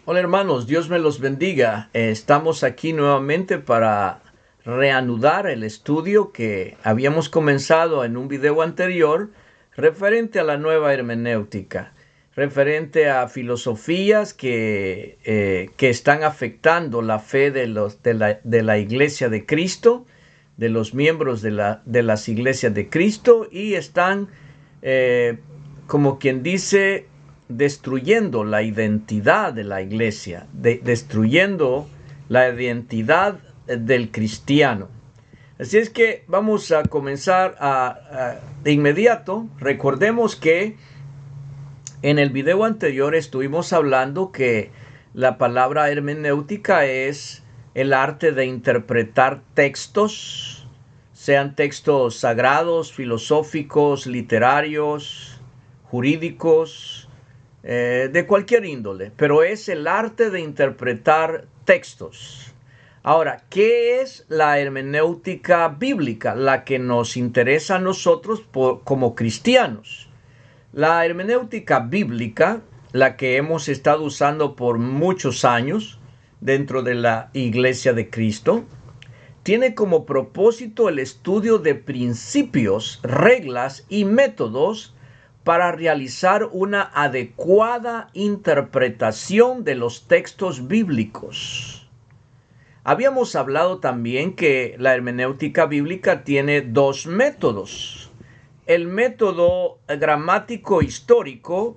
Hola hermanos, Dios me los bendiga. Estamos aquí nuevamente para reanudar el estudio que habíamos comenzado en un video anterior referente a la nueva hermenéutica, referente a filosofías que están afectando la fe de la Iglesia de Cristo, de los miembros de las iglesias de Cristo y están, eh, como quien dice, destruyendo la identidad de la iglesia, destruyendo la identidad del cristiano. Así es que vamos a comenzar de inmediato. Recordemos que en el video anterior estuvimos hablando que la palabra hermenéutica es el arte de interpretar textos, sean textos sagrados, filosóficos, literarios, jurídicos, de cualquier índole, pero es el arte de interpretar textos. Ahora, ¿qué es la hermenéutica bíblica? La que nos interesa a nosotros como cristianos. La hermenéutica bíblica, la que hemos estado usando por muchos años dentro de la Iglesia de Cristo, tiene como propósito el estudio de principios, reglas y métodos para realizar una adecuada interpretación de los textos bíblicos. Habíamos hablado también que la hermenéutica bíblica tiene dos métodos. El método gramático histórico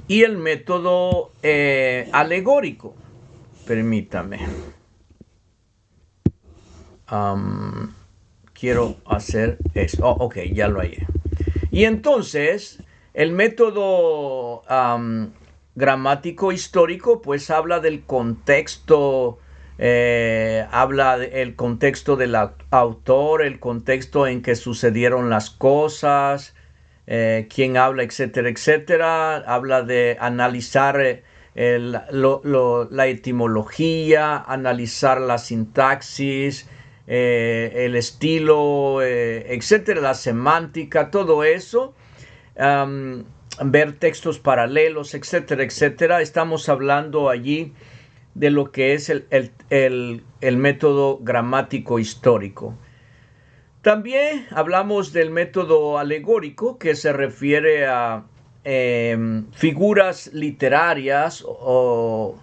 y el método alegórico. Permítame. Quiero hacer eso. Oh, ok, ya lo hallé. Y entonces, el método gramático histórico, pues habla del contexto, habla del contexto del autor, el contexto en que sucedieron las cosas, quién habla, etcétera, etcétera. Habla de analizar la etimología, analizar la sintaxis, el estilo, etcétera, la semántica, todo eso, ver textos paralelos, etcétera, etcétera. Estamos hablando allí de lo que es el método gramático histórico. También hablamos del método alegórico, que se refiere a figuras literarias o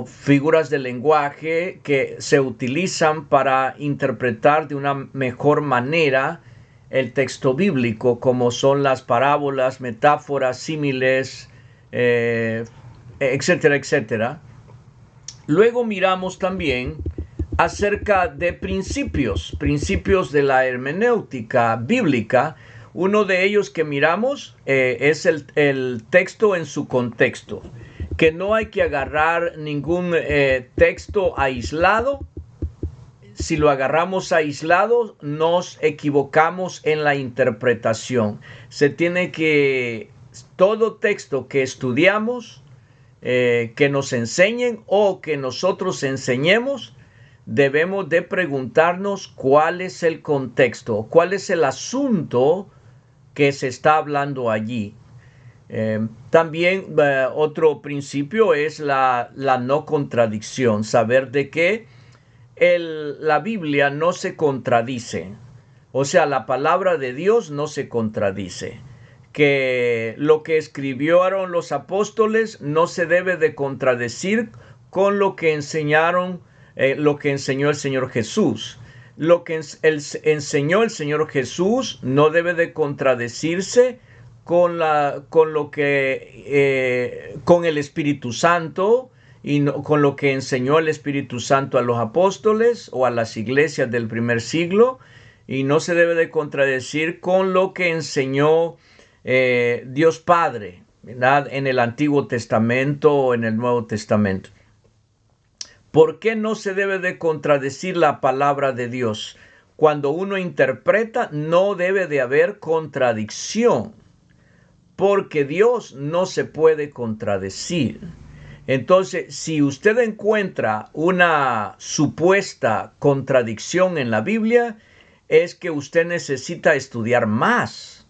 figuras de lenguaje que se utilizan para interpretar de una mejor manera el texto bíblico, como son las parábolas, metáforas, símiles, etcétera, etcétera. Luego miramos también acerca de principios de la hermenéutica bíblica. Uno de ellos que miramos es el texto en su contexto, que no hay que agarrar ningún texto aislado. Si lo agarramos aislado, nos equivocamos en la interpretación. Se tiene que, todo texto que estudiamos, que nos enseñen o que nosotros enseñemos, debemos de preguntarnos cuál es el contexto, cuál es el asunto que se está hablando allí. También otro principio es la no contradicción, saber de que la Biblia no se contradice, o sea, la palabra de Dios no se contradice, que lo que escribieron los apóstoles no se debe de contradecir con lo que enseñaron, lo que enseñó el Señor Jesús. Lo que enseñó el Señor Jesús no debe de contradecirse con el Espíritu Santo y con lo que enseñó el Espíritu Santo a los apóstoles o a las iglesias del primer siglo, y no se debe de contradecir con lo que enseñó Dios Padre, ¿verdad? En el Antiguo Testamento o en el Nuevo Testamento. ¿Por qué no se debe de contradecir la palabra de Dios? Cuando uno interpreta, no debe de haber contradicción, porque Dios no se puede contradecir. Entonces, si usted encuentra una supuesta contradicción en la Biblia, es que usted necesita estudiar más,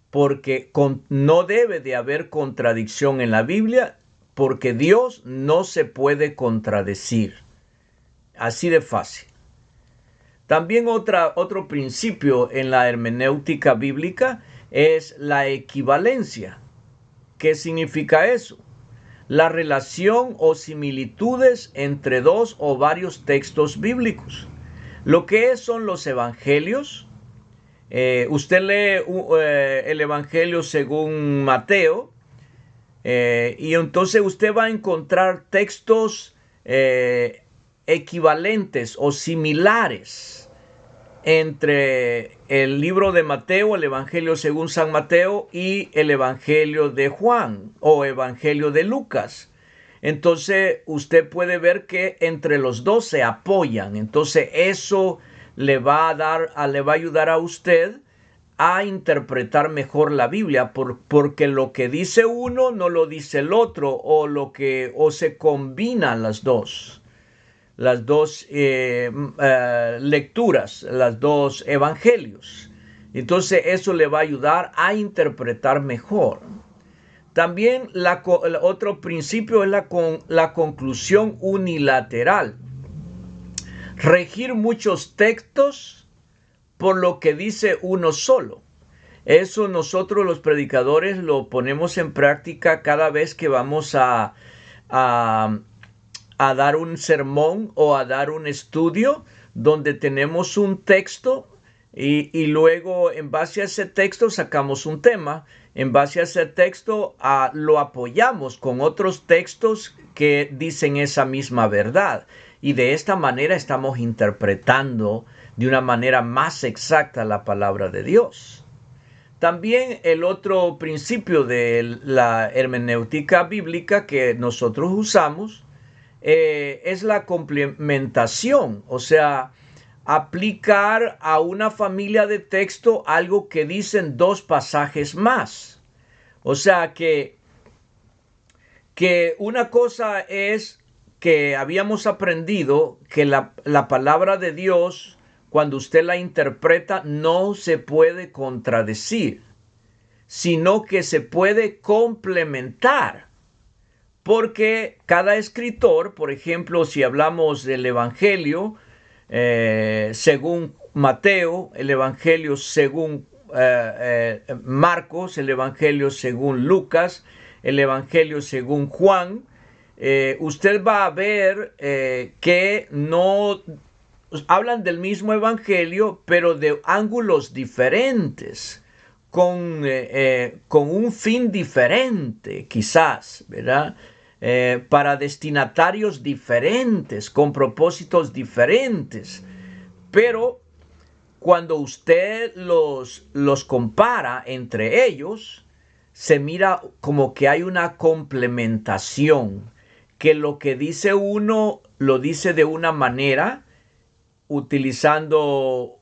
porque no debe de haber contradicción en la Biblia, porque Dios no se puede contradecir. Así de fácil. También otro principio en la hermenéutica bíblica es la equivalencia. ¿Qué significa eso? La relación o similitudes entre dos o varios textos bíblicos. Lo que son los evangelios. Usted lee el evangelio según Mateo y entonces usted va a encontrar textos equivalentes o similares entre el libro de Mateo, el Evangelio según San Mateo, y el Evangelio de Juan o Evangelio de Lucas. Entonces usted puede ver que entre los dos se apoyan. Entonces eso le va a ayudar a usted a interpretar mejor la Biblia, porque lo que dice uno no lo dice el otro, o se combinan las dos lecturas, los dos evangelios. Entonces eso le va a ayudar a interpretar mejor. También otro principio es la conclusión unilateral. Regir muchos textos por lo que dice uno solo. Eso nosotros los predicadores lo ponemos en práctica cada vez que vamos a dar un sermón o a dar un estudio donde tenemos un texto y luego en base a ese texto sacamos un tema. En base a ese texto lo apoyamos con otros textos que dicen esa misma verdad. Y de esta manera estamos interpretando de una manera más exacta la palabra de Dios. También el otro principio de la hermenéutica bíblica que nosotros usamos es la complementación, o sea, aplicar a una familia de texto algo que dicen dos pasajes más. O sea que una cosa es que habíamos aprendido que la palabra de Dios, cuando usted la interpreta, no se puede contradecir, sino que se puede complementar. Porque cada escritor, por ejemplo, si hablamos del Evangelio según Mateo, el Evangelio según Marcos, el Evangelio según Lucas, el Evangelio según Juan, usted va a ver que no hablan del mismo Evangelio, pero de ángulos diferentes, con un fin diferente, quizás, ¿verdad? Para destinatarios diferentes, con propósitos diferentes. Pero cuando usted los compara entre ellos, se mira como que hay una complementación, que lo que dice uno lo dice de una manera, utilizando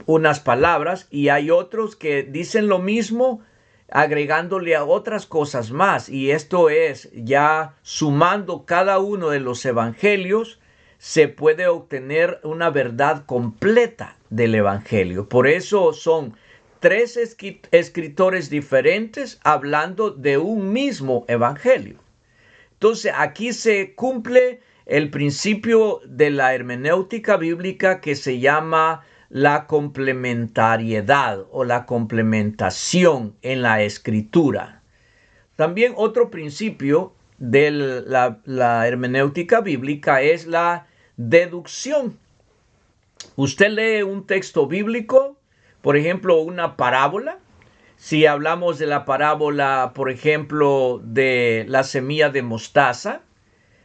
unas palabras, y hay otros que dicen lo mismo agregándole a otras cosas más, y esto es ya sumando cada uno de los evangelios se puede obtener una verdad completa del evangelio. Por eso son tres escritores diferentes hablando de un mismo evangelio. Entonces aquí se cumple el principio de la hermenéutica bíblica que se llama la complementariedad o la complementación en la escritura. También otro principio de la hermenéutica bíblica es la deducción. Usted lee un texto bíblico, por ejemplo, una parábola. Si hablamos de la parábola, por ejemplo, de la semilla de mostaza,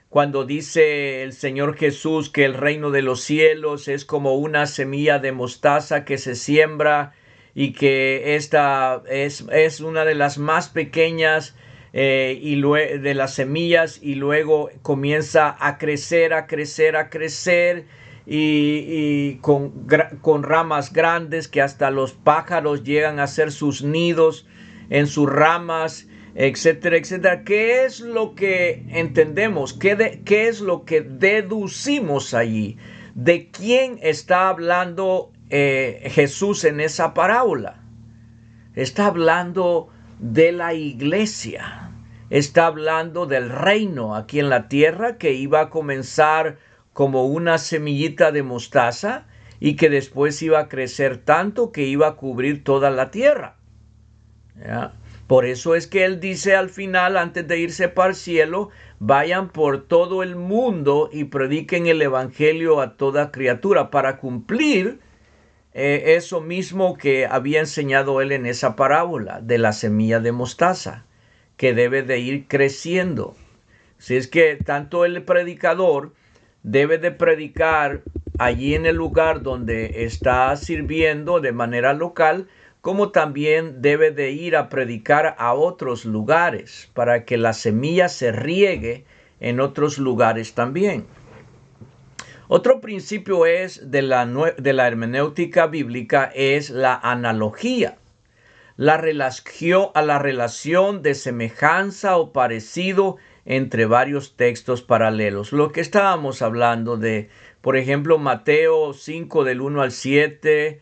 cuando dice el Señor Jesús que el reino de los cielos es como una semilla de mostaza que se siembra y que esta es una de las más pequeñas de las semillas, y luego comienza a crecer y con ramas grandes que hasta los pájaros llegan a hacer sus nidos en sus ramas, etcétera, etcétera. ¿Qué es lo que entendemos? ¿Qué es lo que deducimos allí? ¿De quién está hablando Jesús en esa parábola? Está hablando de la iglesia. está hablando del reino aquí en la tierra, que iba a comenzar como una semillita de mostaza y que después iba a crecer tanto que iba a cubrir toda la tierra. ¿Ya? Por eso es que él dice al final, antes de irse para el cielo, vayan por todo el mundo y prediquen el evangelio a toda criatura, para cumplir eso mismo que había enseñado él en esa parábola de la semilla de mostaza, que debe de ir creciendo. Si es que tanto el predicador debe de predicar allí en el lugar donde está sirviendo de manera local, como también debe de ir a predicar a otros lugares para que la semilla se riegue en otros lugares también. Otro principio es de la hermenéutica bíblica es la analogía, la relación de semejanza o parecido entre varios textos paralelos. Lo que estábamos hablando de, por ejemplo, Mateo 5 del 1 al 7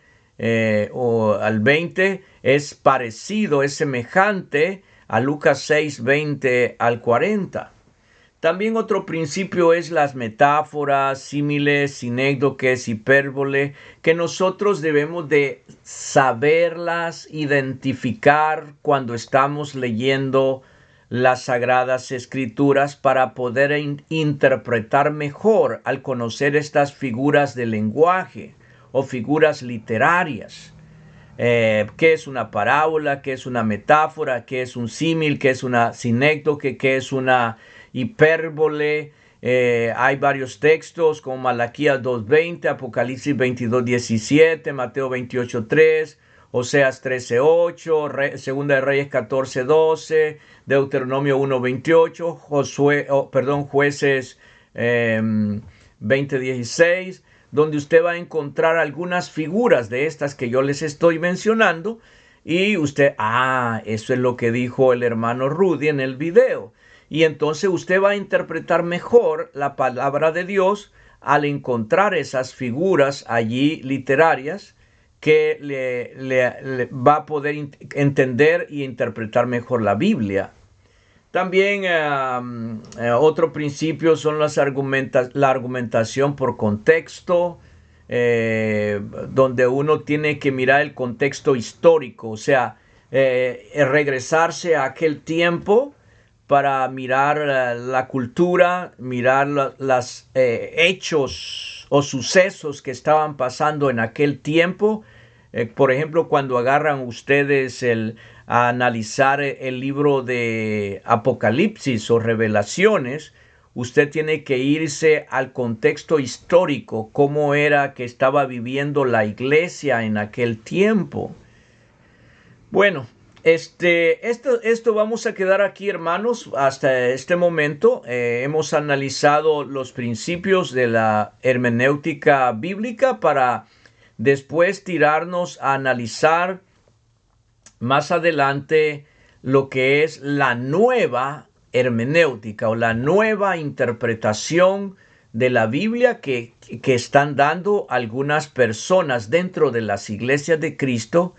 o al 20 es parecido, es semejante a Lucas 6, 20 al 40. También otro principio es las metáforas, símiles, sinécdoques, hipérbole, que nosotros debemos de saberlas identificar cuando estamos leyendo las Sagradas Escrituras para poder interpretar mejor al conocer estas figuras de lenguaje o figuras literarias. ¿Qué es una parábola? ¿Qué es una metáfora? ¿Qué es un símil? ¿Qué es una sinécdoque? ¿Qué es una hipérbole? Hay varios textos como Malaquías 2:20, Apocalipsis 22:17, Mateo 28:3, Oseas 13:8, Segunda de Reyes 14:12, Deuteronomio 1:28, Jueces 20:16, donde usted va a encontrar algunas figuras de estas que yo les estoy mencionando, y usted, eso es lo que dijo el hermano Rudy en el video. Y entonces usted va a interpretar mejor la palabra de Dios al encontrar esas figuras allí literarias que le va a poder entender y interpretar mejor la Biblia. También otro principio son la argumentación por contexto, donde uno tiene que mirar el contexto histórico, o sea, regresarse a aquel tiempo para mirar la cultura, mirar los hechos o sucesos que estaban pasando en aquel tiempo. Por ejemplo, cuando agarran ustedes a analizar el libro de Apocalipsis o Revelaciones, usted tiene que irse al contexto histórico, cómo era que estaba viviendo la iglesia en aquel tiempo. Bueno, esto vamos a quedar aquí, hermanos, hasta este momento. Hemos analizado los principios de la hermenéutica bíblica para después tirarnos a analizar más adelante lo que es la nueva hermenéutica o la nueva interpretación de la Biblia que están dando algunas personas dentro de las iglesias de Cristo,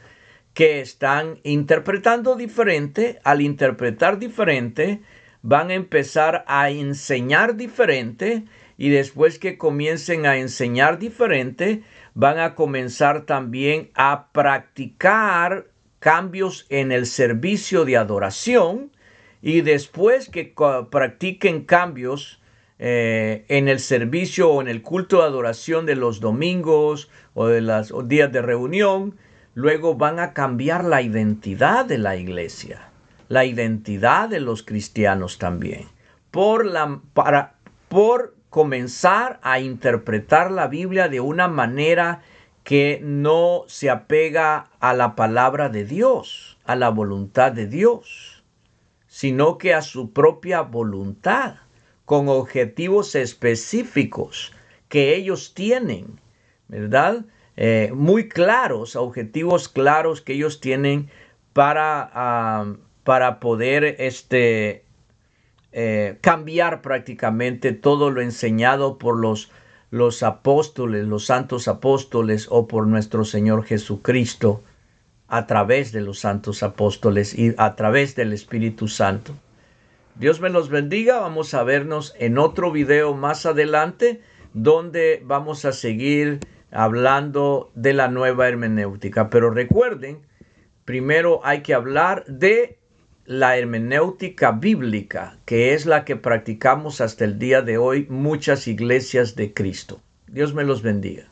que están interpretando diferente. Al interpretar diferente, van a empezar a enseñar diferente, y después que comiencen a enseñar diferente, van a comenzar también a practicar cambios en el servicio de adoración, y después que practiquen cambios en el servicio o en el culto de adoración de los domingos o de los días de reunión, luego van a cambiar la identidad de la iglesia, la identidad de los cristianos también, por comenzar a interpretar la Biblia de una manera que no se apega a la palabra de Dios, a la voluntad de Dios, sino que a su propia voluntad, con objetivos específicos que ellos tienen, ¿verdad? Muy claros, objetivos claros que ellos tienen para poder cambiar prácticamente todo lo enseñado por los apóstoles, los santos apóstoles, o por nuestro Señor Jesucristo a través de los santos apóstoles y a través del Espíritu Santo. Dios me los bendiga. Vamos a vernos en otro video más adelante donde vamos a seguir hablando de la nueva hermenéutica. Pero recuerden, primero hay que hablar de la hermenéutica bíblica, que es la que practicamos hasta el día de hoy muchas iglesias de Cristo. Dios me los bendiga.